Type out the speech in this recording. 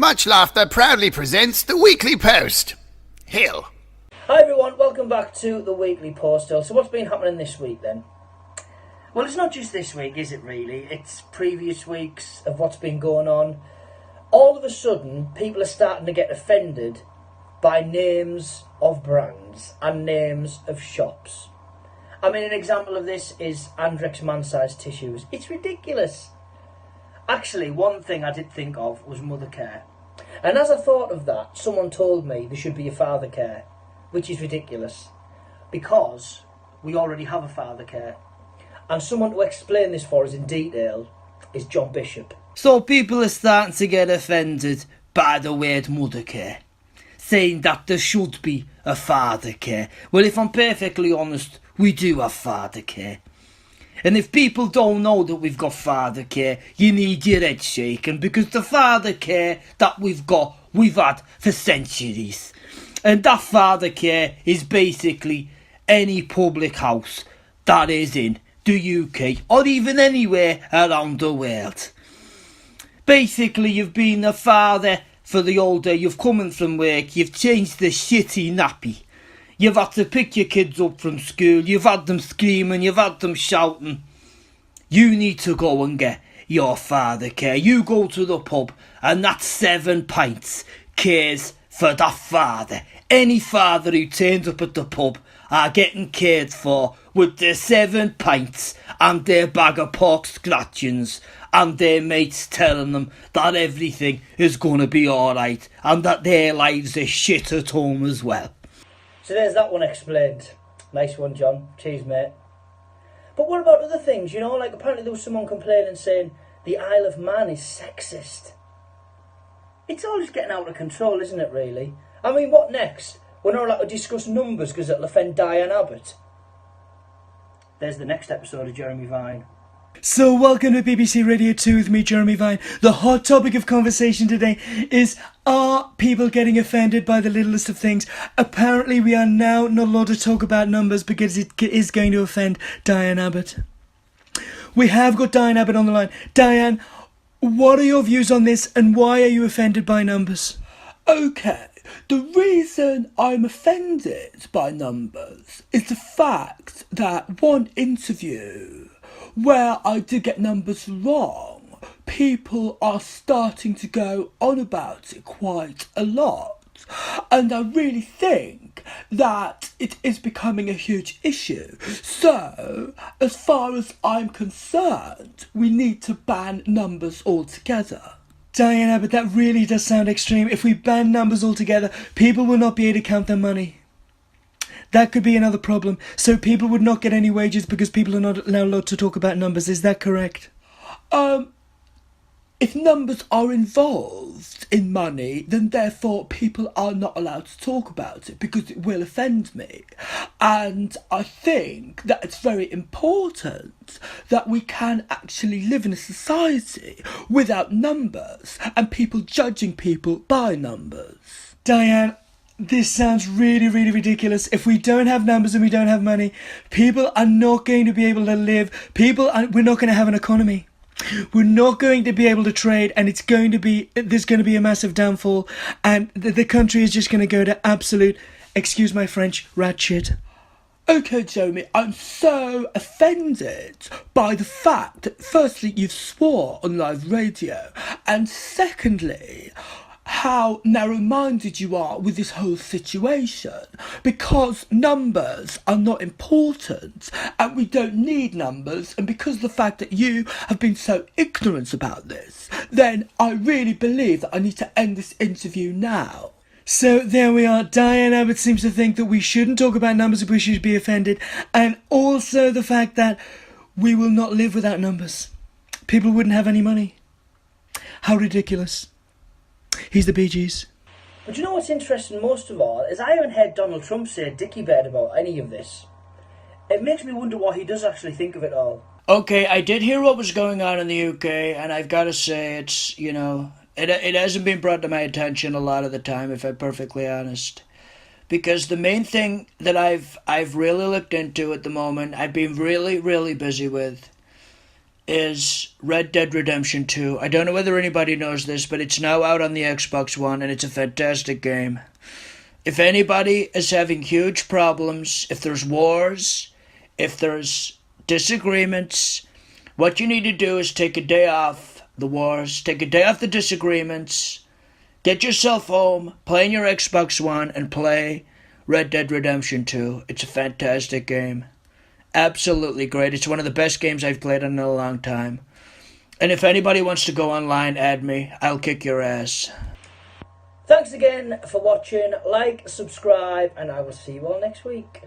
Much Laughter proudly presents the Weekly Post. Hill. Hi everyone, welcome back to the Weekly Post. So what's been happening this week then? Well, it's not just this week, is it really? It's previous weeks of what's been going on. All of a sudden, people are starting to get offended by names of brands and names of shops. I mean, an example of this is Andrex man-sized tissues. It's ridiculous. Actually, one thing I did think of was mother care. And as I thought of that, someone told me there should be a father care, which is ridiculous, because we already have a father care. And someone to explain this for us in detail is John Bishop. So people are starting to get offended by the word mother care, saying that there should be a father care. Well, if I'm perfectly honest, we do have father care. And if people don't know that we've got father care, you need your head shaken, because the father care that we've got, we've had for centuries. And that father care is basically any public house that is in the UK or even anywhere around the world. Basically, you've been a father for the whole day, you've come in from work, you've changed the shitty nappy. You've had to pick your kids up from school, you've had them screaming, you've had them shouting. You need to go and get your father care. You go to the pub and that 7 pints cares for that father. Any father who turns up at the pub are getting cared for with their 7 pints and their bag of pork scratchings and their mates telling them that everything is going to be alright and that their lives are shit at home as well. So there's that one explained. Nice one, John. Cheers, mate. But what about other things, you know? Like apparently there was someone complaining saying the Isle of Man is sexist. It's all just getting out of control, isn't it, really? I mean, what next? We're not allowed to discuss numbers because it'll offend Diane Abbott. There's the next episode of Jeremy Vine. So welcome to BBC Radio 2 with me, Jeremy Vine. The hot topic of conversation today is, are people getting offended by the littlest of things? Apparently we are now not allowed to talk about numbers because it is going to offend Diane Abbott. We have got Diane Abbott on the line. Diane, what are your views on this and why are you offended by numbers? Okay, the reason I'm offended by numbers is the fact that one interview where I did get numbers wrong, people are starting to go on about it quite a lot. And I really think that it is becoming a huge issue. So, as far as I'm concerned, we need to ban numbers altogether. Diane Abbott, that really does sound extreme. If we ban numbers altogether, people will not be able to count their money. That could be another problem. So people would not get any wages because people are not allowed to talk about numbers. Is that correct? If numbers are involved in money, then therefore people are not allowed to talk about it because it will offend me. And I think that it's very important that we can actually live in a society without numbers and people judging people by numbers. Diane, this sounds really, really ridiculous. If we don't have numbers and we don't have money, people are not going to be able to live. We're not going to have an economy. We're not going to be able to trade, and there's going to be a massive downfall, and the country is just going to go to absolute, excuse my French, rat shit. Okay, Jeremy, I'm so offended by the fact that firstly you've swore on live radio, and secondly, how narrow-minded you are with this whole situation, because numbers are not important and we don't need numbers, and because of the fact that you have been so ignorant about this, then I really believe that I need to end this interview now. So there we are. Diane Abbott seems to think that we shouldn't talk about numbers if we should be offended, and also the fact that we will not live without numbers. People wouldn't have any money. How ridiculous. He's the Bee Gees. But you know what's interesting most of all is I haven't heard Donald Trump say dicky bird about any of this. It makes me wonder what he does actually think of it all. Okay, I did hear what was going on in the UK, and I've got to say it's, you know, it hasn't been brought to my attention a lot of the time, if I'm perfectly honest. Because the main thing that I've really looked into at the moment, I've been really, really busy with, is Red Dead Redemption 2. I don't know whether anybody knows this, but it's now out on the Xbox One, and it's a fantastic game. If anybody is having huge problems, if there's wars, if there's disagreements, what you need to do is take a day off the wars, take a day off the disagreements, get yourself home, play on your Xbox One, and play Red Dead Redemption 2. It's a fantastic game. Absolutely great. It's one of the best games I've played in a long time. And if anybody wants to go online, add me. I'll kick your ass. Thanks again for watching. Like, subscribe, and I will see you all next week.